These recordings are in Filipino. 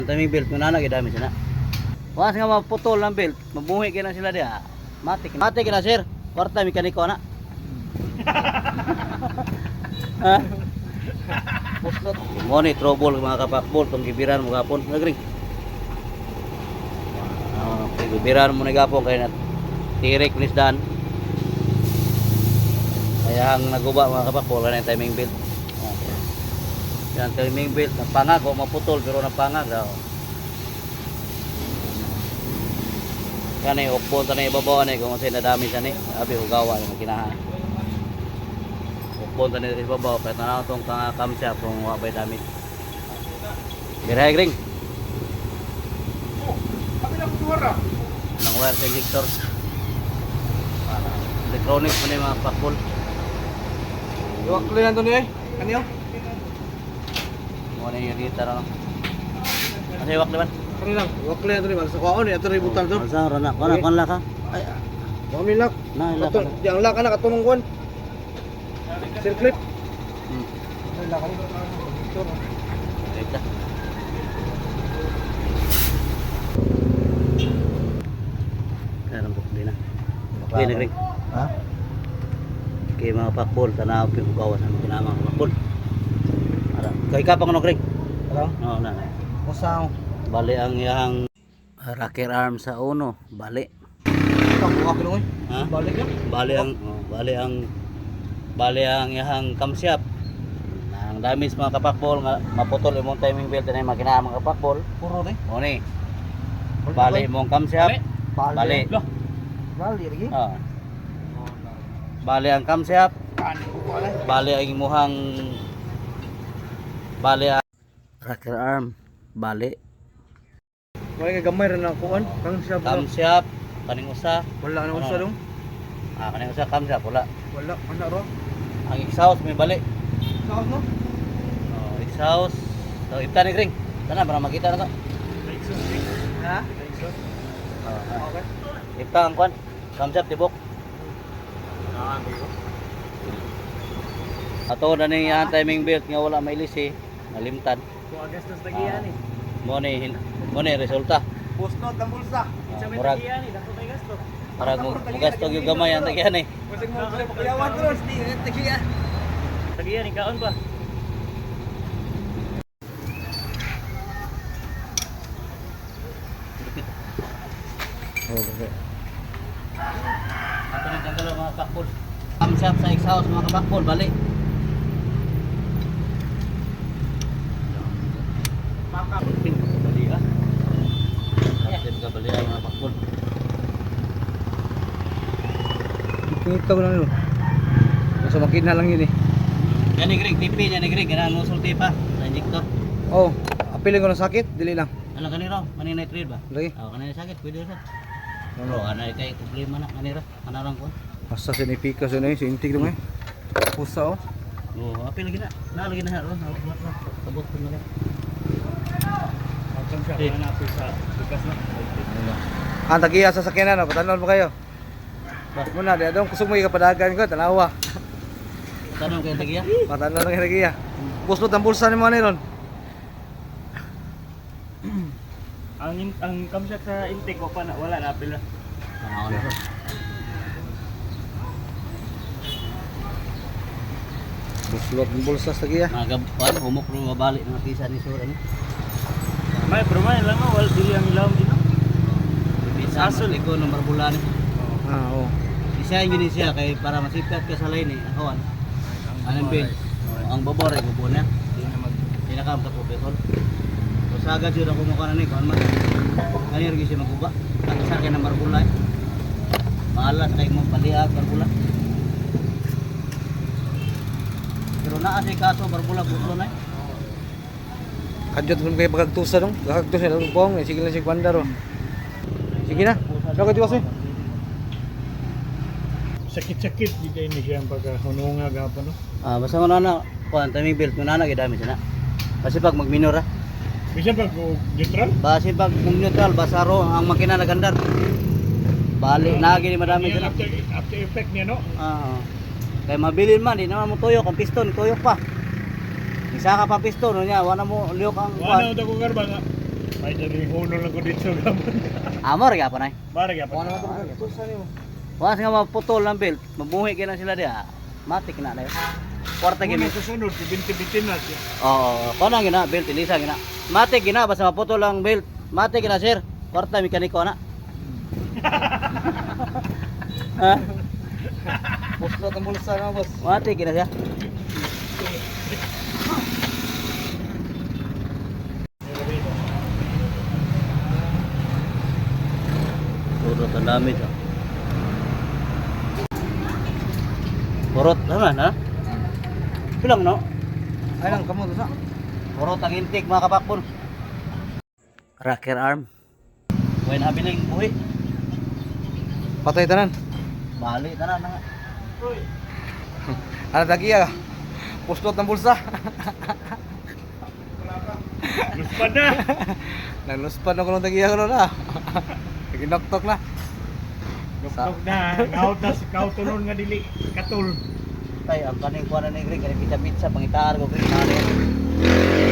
Taming belt mo na nagidami sila. Once nga maputol ng belt, mabuhi kina sila dia. Matik na sir. Kwarta mekaniko na. Ha? Puslot. Mo ni trouble mga kapakbol tong gibiran mo gapon nagring. Gibiran mo ni gapon kay na tirik ni dan. Kaya ang naguba mga kapakbol kanang timing belt. Yan timing belt napangag o maputol pero napangag daw. Kani ukpon ta na ibabaw ni kung say nadami sa ni abi ugawa ni makinaha. Ukpon ta ni ibabaw kay tanaw tong kamsya kung wa bay dami. Biray ring. Abi lang suwara. Nang wire selector. Electronic mo ni mga pakbol. Iwak ko lang to ni kaniyo. Mo ni irita ra. Ano iwak naman? Kani lang, iwak ko lang to ni sa kuwaon ni ato ributan to. Sa rana, kon la ka. Ay, Kami lak. na ila ka. Yang lak ana katunong kuan. Circlip. Hmm. Ay lak ani. Ita. Karang buk din na. Okay, nagring. Ha? Kay mga pakbol tanaw pi ugawas ang kinamang pakbol. Ara, kay ka pang nagring. Hello. No, na. Usaw. Bali ang iyang rocker arm sa uno, bali. Ka buka ko noy. Ha? Balik ya. Bali ang iyang camshaft. Nang damage mga kapakbol nga maputol imong timing belt na makina mga kapakbol. Puro ni. O ni. Bali imong camshaft. Bali. Bali lagi. Ah. Bali ang camshaft. Kani ko wala. Bali ang imuhang bali ang rocker arm. Bali. Wala kay gamay ra na kuan. Kang siya ba? Camshaft kaning usa. Wala na usa dong. Kaning usa camshaft wala. Wala ana ro. Ang exhaust may bali. Saan no? Oh, exhaust. So ipta ni ring. Kana para makita na to. Ha? Oh, Okay. ipta ang kwan. Camshaft tibok. Ato na ning timing belt nga wala may lisi, nalimtan. Kuha gastos tagiyan ni. Mo ni resulta. Pusnot ang bulsa. Murag ni, dako tay gasto. para mo gasto gyud gamay ang tagyan eh. Kasi mo sa pagyawan ko ni tagiyan. Tagiyan ni kaon ba? Okay. Ato na tanggal mga pakbol. Camshaft sa exhaust mga kapakbol bali. Pin bali ah. Kapten ka bali ang mga pakbol. Ito ko lang yun. Basta makina lang yun eh. Yan ni Greg, tipi niya ni Greg, ganaan mo sulti pa sa injector. Oh, apilin ko ng sakit, dili lang. Ano kanira? Kanina trade ba? Lagi. Oh, kanina sakit, pwede rin. Bro, ano kay problema na kanira? Kanarang ko. Basta sinipika siya na yun, sintig dong eh. Pusa oh. Oh, apil lagi na. Nalagi na ron. Tabot ko na lang. Action siya, wala na apil sa bigas na. Ang tagiya sa sakyanan, no? Patanon mo kayo. Muna, di adong kusog mo ikapadagan ko, tanawa. Tanong kay tagiya. Patanon ng tagiya. Puslot ang bulsa ni mo ni ron. Ang kamsat sa intake ko pa na wala na apil na. Tanaw na ron. Puslot ang bulsa sa tagiya. Mga gabuan, humok rin mabalik ng pisa ni Sura ni. May prumayan lang no, wala dili ang ilawom dito. Pisa Asol. ko ng barbula ni. Ah, oh. Isa yun siya kay para masipat ka sa line eh. Akawan. Anong bin? Ang babor ay bubuo niya. Pinakam ka po betol. So sagad yun ako mukha na ni. Kuhan man. Kanir siya magbuba. Sa akin ng barbula eh. Maalas kay mo paliag barbula. Pero naa si kaso barbula buto na eh. Kadyot mo kayo pagkagtusa dong. Gakagtus na lang pong. Sige lang si Kwanda ro. Sige na. Ano ka tiwas eh? Sakit-sakit di kayo ni siya ang pagkahununga gapon no. Basta mo na kuhan timing belt mo na gidami siya na. Kasi pag magminor ha. Bisan pag neutral. Basi pag neutral basaro ang makina nagandar. Bali na gini madami Yan siya na. after effect niya no. Kaya mabilin man, di naman mo tuyok ang piston, tuyok pa. Isa ka pa piston, no niya, wala mo liyok ang Wala na ko karba nga. Ay, dari huno lang ko dito gamon. Amor gyapon nay. Bara gyapon. Ano naman ito pagkaktusa niyo? Once nga maputol ng belt, mabuhi kaya na sila diha. Matik na na yun. Kwarta Gini gini. susunod, si binti-binti na siya. Oo, paano gina belt ilisa gina. Matik gina basta maputol ang belt. Matik gina sir. Kwarta mekaniko na. Ha? Puslot ang bulsa na boss. Matik gina siya. Purot ang dami ito. Purot, ano na? Bilang no? Ay lang, kamo to sa. Purot ang intik mga kapakbon. Rocker arm. Huwag na habiling buhi. Patay tanan. Bali, tara na nga. Ano tagiya? Puslot ng bulsa. Luspad na. Nagluspad na ko ng tagiya ko na. Naginoktok na. Nuktok na. Ngaut na si kautunon nga dili. Katul. Tay, ang kaning kuha na ni Greg, kaning pizza-pizza, pangitaar ko, Greg, nari.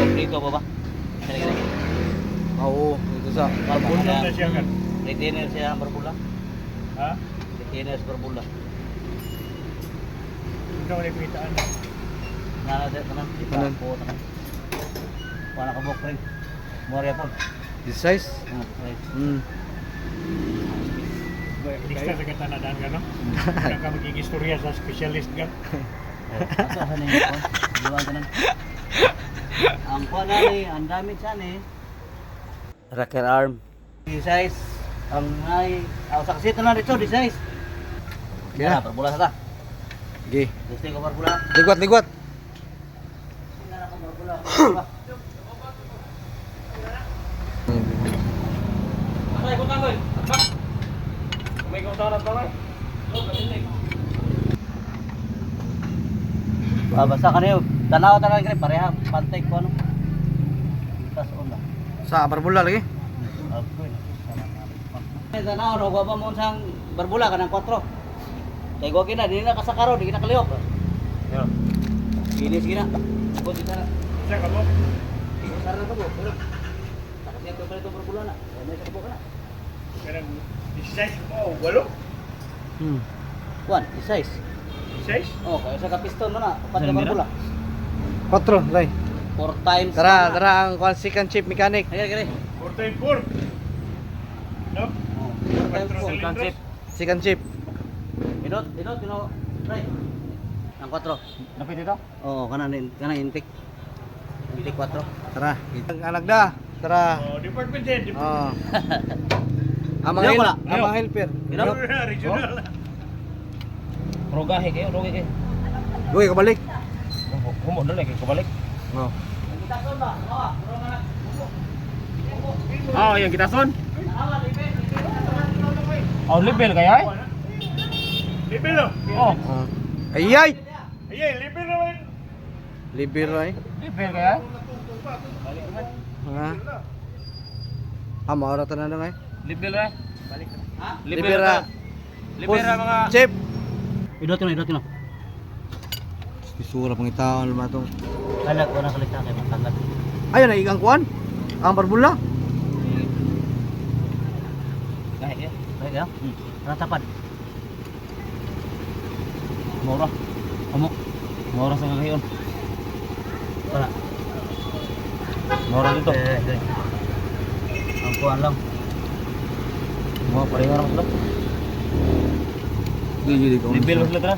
Komplito pa ba? Kaya gini. Oo, ito sa. Bunod na siya kan. Retainer siya ang barbula. Ha? Retainer sa barbula. Ikaw na kumitaan na. Nana, tanan, di pa Tanan. po, tanan. Kuha na kabok rin. Morya po. This size? Right. Hmm. Lista sa katanadaan ka no? Kaya ka magkikistorya sa specialist ka. Ato sa ninyo po. Diwa tanan. Ang kuha na ni, ang damit siya ni. Rocker arm. Di size. Ang ay, sa kasito na rito, di size. Yeah. Kaya, barbula sa ta. Okay. Gusto ko barbula. Ligwat, ligwat. Tingnan ako barbula. Ay, kutang ko. Bak. May kutaran pa ba? Basta ka niyo. Tanaw talaga kay pareha pantay ko ano. Tas onda. Sa barbula lagi. Tanaw ro ba mo sang barbula kanang 4. Kay go kina dili na kasakaro, di na kalihok. Yo. Ini sige na. Ko di na. Siya ka mo? Sara na ko bo. Pero takasya ko pa ito barbula na. May sa ko na. Karang size mo, walo? Hmm. One, size. Size? Oh, kaya sa kapiston mo na, upat na barbula. 4, lay. 4 times. Tara, tara ang second chip mechanic. Ayan, gani. 4x4. No? Oh, 4 times Quattro 4. cilindros. Second chip. Idot, right. Ang 4. Napit ito? Oo, kanan intake. Intake 4. Tara. Ang anak da. Tara. Oh, department head. Oh. Ang Ayaw pala. mga helper. Regional. Rogahe kayo, rogahe kayo. Uy, kabalik. Humo na lagi kabalik. Oh. Oh, yang kita son. Oh, level kaya eh? Libel no? Oh, Ayay! Ayay, libel naman. Libir ay. level kaya? Ha? Maura ta na lang ay. Level eh? Ha? Libera. Libera mga... Chip. Idot no. Isura pangitaon ba tong. Kalag ko na kaligta kay matanggal. Ayun ay igang kuan. Ang barbula. Gahe kayo. Gahe kayo? Parang tapad. Mura. Amo. Mura sa kagayon. Para. Mura dito. Ang kuan lang. Mga pareho lang sila. Di ko. Level sila tara.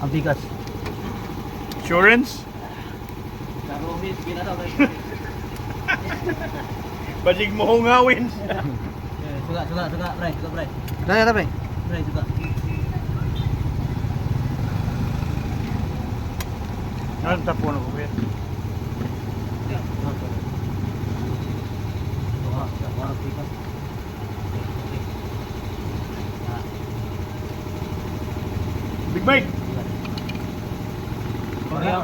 Ang bigas. Insurance? Karomis, ginadaw tayo. Bajig mo hungawin. Suga, Bray. Daya ta pre. Bray, suga. Ano tapo na ko yan? Big bike.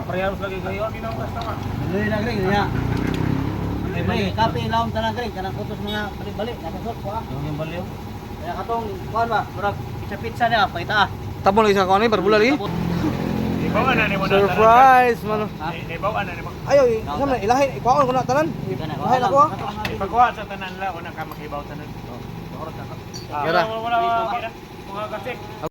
Parehas lagi kayo. Dili na Greg niya. May kape ilawom tanan Greg kanang utos mga balik-balik napasok ko ah. Yung baliw. Kaya katong kuan ba, murag pizza niya pangita ah. Tapon lagi sa kuan ni barbula lagi. Ibawan na ni mo na. Surprise man. Ha? Ibawan na ni mo. Ayaw, isa man ilahin, ikuha ko na tanan. Ilahin ako. Ipagkuha sa tanan la una ka makibaw tanan. Oras na to. Kira. Wala. Mga kasi